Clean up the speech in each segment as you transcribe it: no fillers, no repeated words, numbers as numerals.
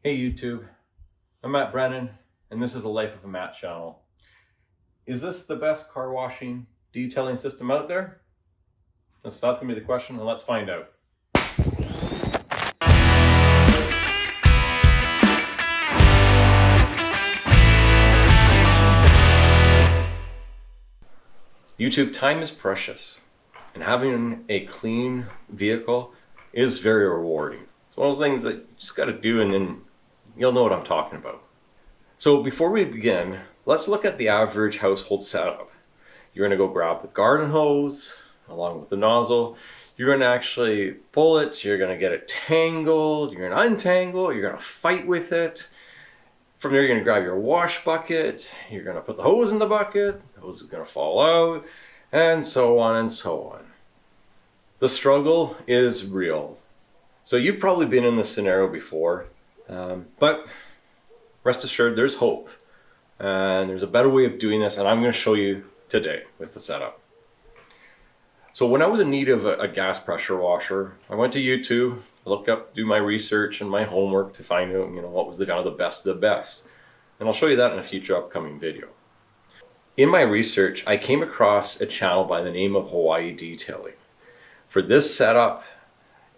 Hey YouTube, I'm Matt Brennan, and this is the Life of a Matt channel. Is this the best car washing detailing system out there? That's gonna be the question, and let's find out. YouTube, time is precious, and having a clean vehicle is very rewarding. It's one of those things that you just gotta do, and then you'll know what I'm talking about. So before we begin, let's look at the average household setup. You're gonna go grab the garden hose along with the nozzle. You're gonna actually pull it, you're gonna get it tangled, you're gonna untangle, you're gonna fight with it. From there, you're gonna grab your wash bucket, you're gonna put the hose in the bucket, the hose is gonna fall out, and so on and so on. The struggle is real. So you've probably been in this scenario before, but rest assured there's hope. And there's a better way of doing this, and I'm gonna show you today with the setup. So when I was in need of a gas pressure washer, I went to YouTube, looked up, do my research and my homework to find out, what was the kind of the best of the best. And I'll show you that in a future upcoming video. In my research, I came across a channel by the name of Hawaii Detailing. For this setup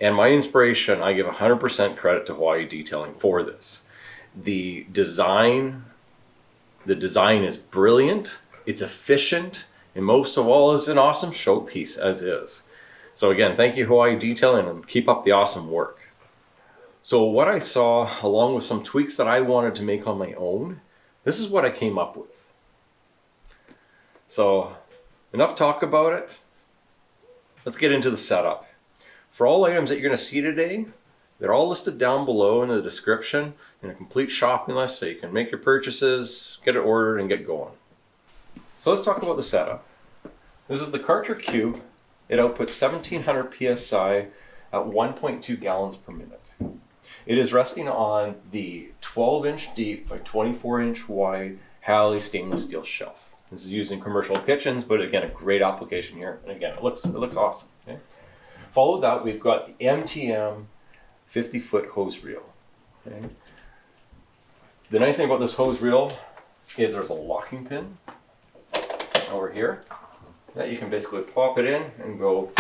and my inspiration, I give 100% credit to Hawaii Detailing for this. The design is brilliant, it's efficient, and most of all is an awesome showpiece as is. So again, thank you Hawaii Detailing, and keep up the awesome work. So what I saw, along with some tweaks that I wanted to make on my own, this is what I came up with. So enough talk about it. Let's get into the setup. For all items that you're going to see today, they're all listed down below in the description in a complete shopping list, so you can make your purchases, get it ordered, and get going. So let's talk about the setup. This is the Karcher Cube. It outputs 1700 psi at 1.2 gallons per minute. It is resting on the 12-inch deep by 24-inch wide Halley stainless steel shelf. This is used in commercial kitchens, but again, a great application here. And again, it looks awesome. Okay? Followed that, we've got the MTM 50-foot hose reel. Okay? The nice thing about this hose reel is there's a locking pin over here that you can basically pop it in and go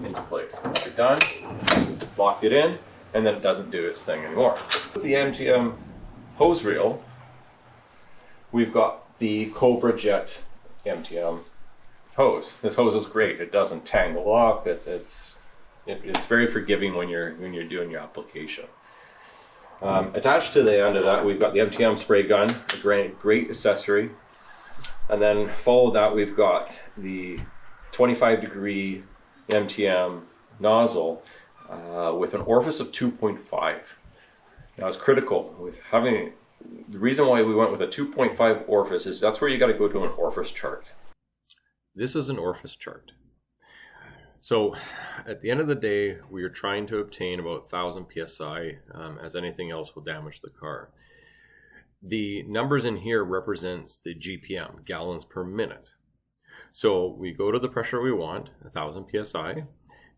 into place. Once you're done, lock it in, and then it doesn't do its thing anymore. With the MTM hose reel, we've got the Cobra Jet MTM hose. This hose is great. It doesn't tangle up. It's very forgiving when you're doing your application. Attached to the end of that, we've got the MTM spray gun, a great accessory. And then follow that, we've got the 25-degree MTM nozzle with an orifice of 2.5. Now it's critical with having, the reason why we went with a 2.5 orifice is that's where you got to go to an Orifice Chart. This is an Orifice Chart. So at the end of the day, we are trying to obtain about 1000 psi, as anything else will damage the car. The numbers in here represents the GPM, gallons per minute. So we go to the pressure we want, 1000 psi,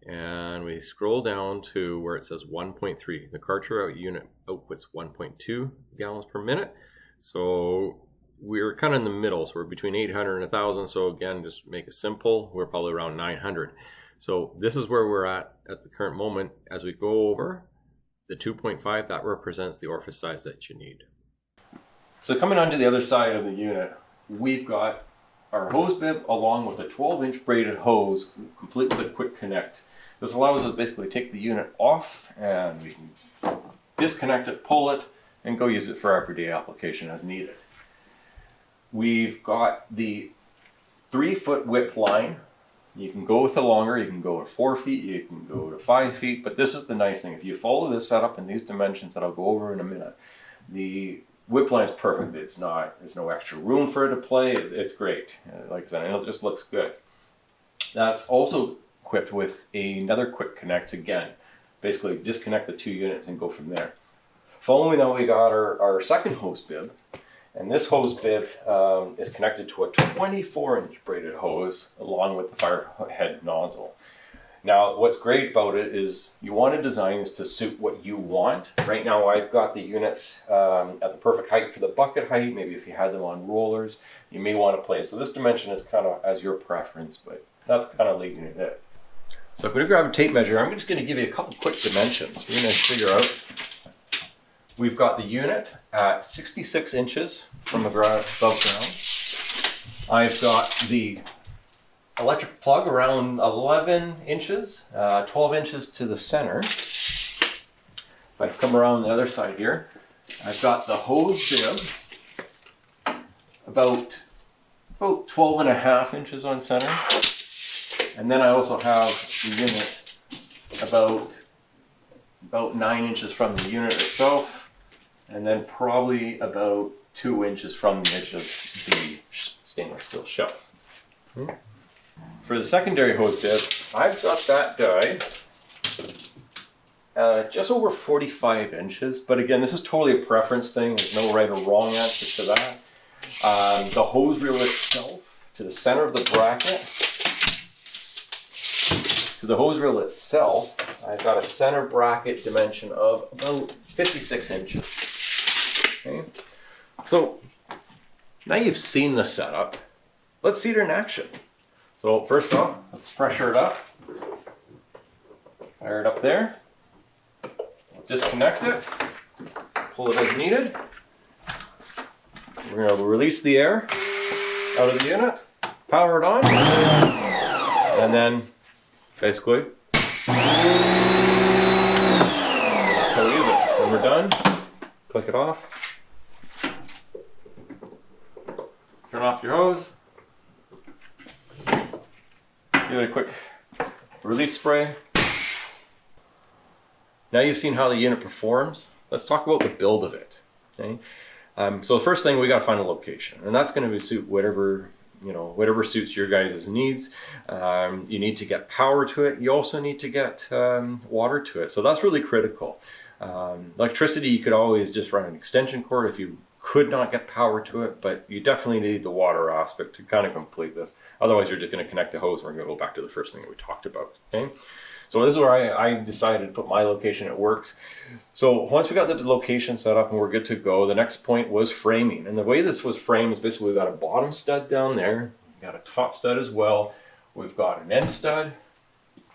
and we scroll down to where it says 1.3. The Karcher unit outputs 1.2 gallons per minute. So we're kind of in the middle, so we're between 800 and 1000. So again, just make it simple, we're probably around 900. So this is where we're at the current moment. As we go over the 2.5, that represents the orifice size that you need. So coming onto the other side of the unit, we've got our hose bib along with a 12-inch braided hose, complete with a quick connect. This allows us to basically take the unit off, and we can disconnect it, pull it, and go use it for everyday application as needed. We've got the 3-foot width line. You can go with the longer, you can go to 4 feet, you can go to 5 feet, but this is the nice thing. If you follow this setup in these dimensions that I'll go over in a minute, the whip line is perfect. There's no extra room for it to play. It's great. Like I said, it just looks good. That's also equipped with another quick connect again. Basically disconnect the two units and go from there. Following that, we got our second hose bib. And this hose bib is connected to a 24-inch braided hose along with the fire head nozzle. Now, what's great about it is you want to design this to suit what you want. Right now, I've got the units at the perfect height for the bucket height. Maybe if you had them on rollers, you may want to play. So this dimension is kind of as your preference, but that's kind of leaving it. So if we grab a tape measure, I'm just going to give you a couple quick dimensions. We're going to figure out. We've got the unit at 66 inches from the above ground. I've got the electric plug around 11 inches, 12 inches to the center. If I come around the other side here, I've got the hose bib about 12 and a half inches on center. And then I also have the unit about 9 inches from the unit itself, and then probably about 2 inches from the edge of the stainless steel shelf. For the secondary hose bib, I've got that die just over 45 inches, but again, this is totally a preference thing. There's no right or wrong answer to that. The hose reel itself, to the center of the bracket, to the hose reel itself, I've got a center bracket dimension of about 56 inches. Okay. So now you've seen the setup, let's see it in action. So first off, let's pressure it up. Fire it up there. Disconnect it. Pull it as needed. We're going to release the air out of the unit. Power it on. And then basically, that's how we use it. When we're done, click it off. Turn off your hose. Give it a quick release spray. Now you've seen how the unit performs. Let's talk about the build of it. Okay? So the first thing, we got to find a location, and that's going to suit whatever suits your guys' needs. You need to get power to it. You also need to get water to it. So that's really critical. Electricity, you could always just run an extension cord if you could not get power to it, but you definitely need the water aspect to kind of complete this. Otherwise, you're just going to connect the hose, and we're going to go back to the first thing that we talked about. Okay? So this is where I decided to put my location. It works. So once we got the location set up and we're good to go, the next point was framing. And the way this was framed is basically we've got a bottom stud down there, we've got a top stud as well, we've got an end stud,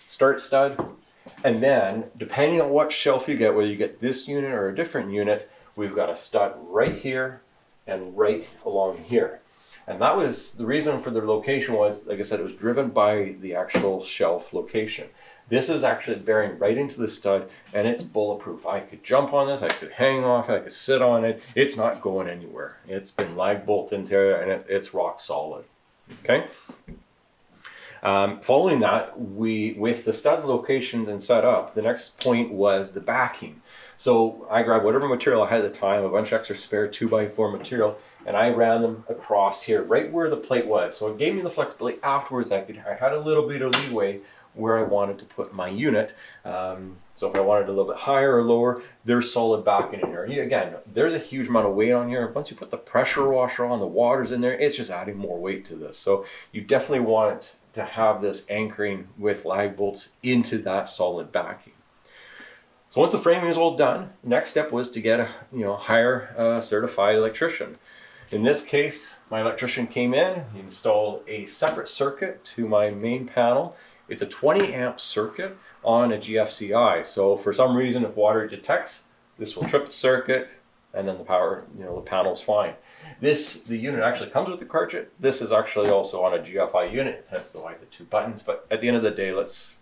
start stud, and then depending on what shelf you get, whether you get this unit or a different unit, we've got a stud right here and right along here. And that was the reason for the location was, like I said, it was driven by the actual shelf location. This is actually bearing right into the stud, and it's bulletproof. I could jump on this, I could hang off it, I could sit on it. It's not going anywhere. It's been lag bolted into it, and it's rock solid. Okay. Following that, with the stud locations and set up, the next point was the backing. So I grabbed whatever material I had at the time, a bunch of extra spare 2x4 material, and I ran them across here, right where the plate was. So it gave me the flexibility afterwards. I had a little bit of leeway where I wanted to put my unit. So if I wanted a little bit higher or lower, there's solid backing in here. Again, there's a huge amount of weight on here. Once you put the pressure washer on, the water's in there, it's just adding more weight to this. So you definitely want to have this anchoring with lag bolts into that solid backing. So once the framing is all done, next step was to get a hire certified electrician. In this case, my electrician came in, he installed a separate circuit to my main panel. It's a 20 amp circuit on a GFCI. So for some reason, if water detects, this will trip the circuit, and then the power, the panel's fine. The unit actually comes with the cartridge. This is actually also on a GFI unit, hence the two buttons. But at the end of the day, let's,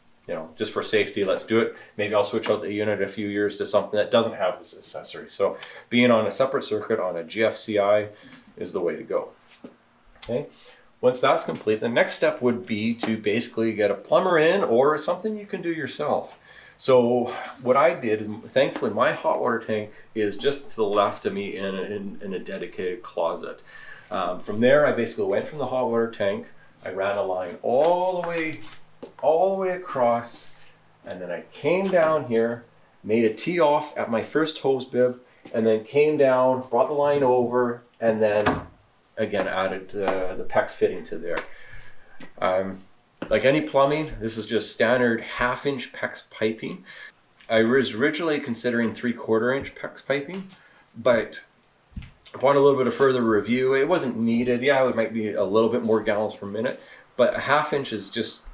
just for safety, let's do it. Maybe I'll switch out the unit in a few years to something that doesn't have this accessory. So being on a separate circuit on a GFCI is the way to go. Okay. Once that's complete, the next step would be to basically get a plumber in or something you can do yourself. So what I did is, thankfully, my hot water tank is just to the left of me in a dedicated closet. From there, I basically went from the hot water tank. I ran a line all the way across, and then I came down here, made a tee off at my first hose bib, and then came down, brought the line over, and then again added the PEX fitting to there. Like any plumbing, this is just standard 1/2 inch PEX piping. I was originally considering 3/4 inch PEX piping, but upon a little bit of further review, it wasn't needed. Yeah, it might be a little bit more gallons per minute, but 1/2 inch is just,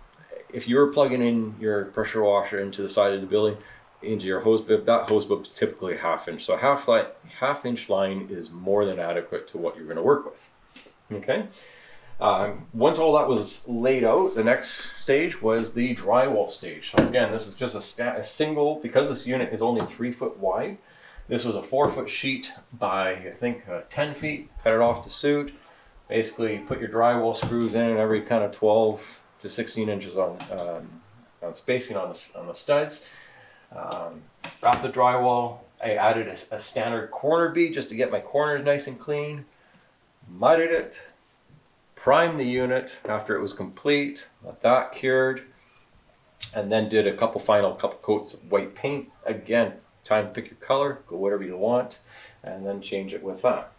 if you were plugging in your pressure washer into the side of the building, into your hose bib, that hose bib is typically 1/2 inch. So a 1/2 inch line is more than adequate to what you're going to work with. Okay. Once all that was laid out, the next stage was the drywall stage. So again, this is just a single, because this unit is only 3 foot wide. This was a 4 foot sheet by, I think, 10 feet. Cut it off to suit. Basically, put your drywall screws in every kind of 12 to 16 inches on spacing on the studs. Wrapped the drywall. I added a standard corner bead just to get my corners nice and clean. Mudded it. Primed the unit after it was complete. Let that cured. And then did a couple coats of white paint. Again, time to pick your color. Go whatever you want. And then change it with that.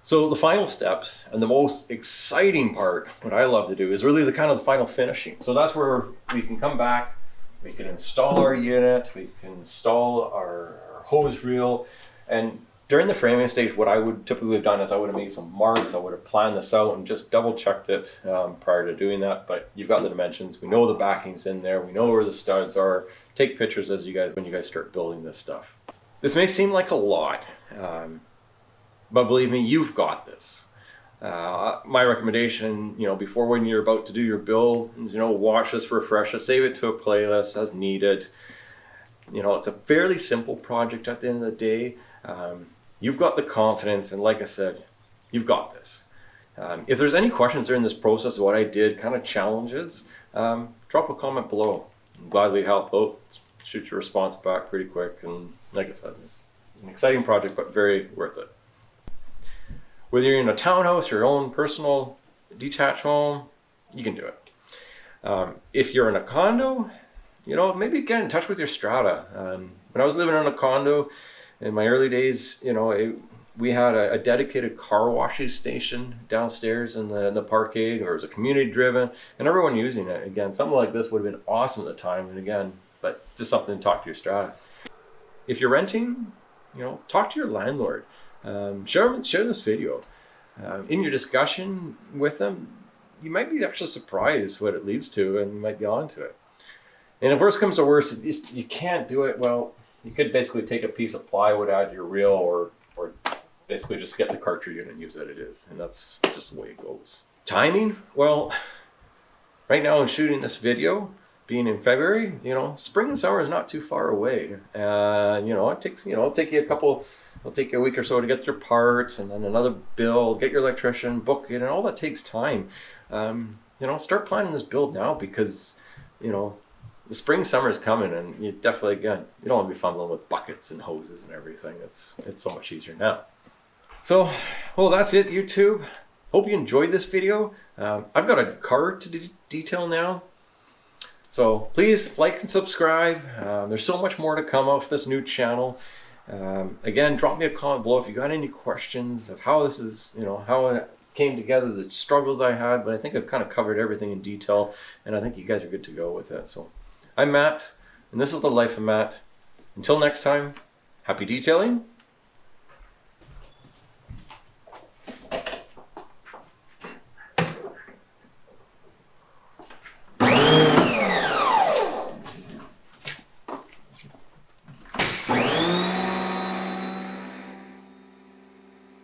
So the final steps, and the most exciting part, what I love to do, is really the final finishing. So that's where we can come back. We can install our unit, we can install our hose reel, and during the framing stage, what I would typically have done is I would have made some marks. I would have planned this out and just double checked it prior to doing that. But you've got the dimensions. We know the backing's in there. We know where the studs are. Take pictures when you guys start building this stuff. This may seem like a lot, but believe me, you've got this. My recommendation, before when you're about to do your build, is, watch this, refresh it, save it to a playlist as needed. It's a fairly simple project at the end of the day. You've got the confidence, and like I said, you've got this. If there's any questions during this process of what I did, kind of challenges, drop a comment below. I'm gladly help out. Shoot your response back pretty quick. And like I said, it's an exciting project, but very worth it. Whether you're in a townhouse or your own personal detached home, you can do it. If you're in a condo, maybe get in touch with your strata. When I was living in a condo in my early days, we had a dedicated car washing station downstairs in the parkade, or it was a community driven, and everyone using it. Again, something like this would have been awesome at the time, and again, but just something to talk to your strata. If you're renting, talk to your landlord. Share this video. In your discussion with them, you might be actually surprised what it leads to, and you might be onto it. And if worse comes to worse, you can't do it, well, you could basically take a piece of plywood out of your reel, or basically just get the cartridge in and use it as it is. And that's just the way it goes. Timing? Well, right now I'm shooting this video, being in February, spring and summer is not too far away. It takes, it'll take you a week or so to get your parts, and then another bill, get your electrician, book it, and all that takes time. Start planning this build now, because, the spring, summer is coming, and you definitely, again, you don't want to be fumbling with buckets and hoses and everything. It's so much easier now. So, well, that's it, YouTube. Hope you enjoyed this video. I've got a card to detail now. So please like and subscribe. There's so much more to come off this new channel. Again, drop me a comment below if you got any questions of how this is, how it came together, the struggles I had, but I think I've kind of covered everything in detail, and I think you guys are good to go with it. So I'm Matt, and this is the life of Matt. Until next time, happy detailing.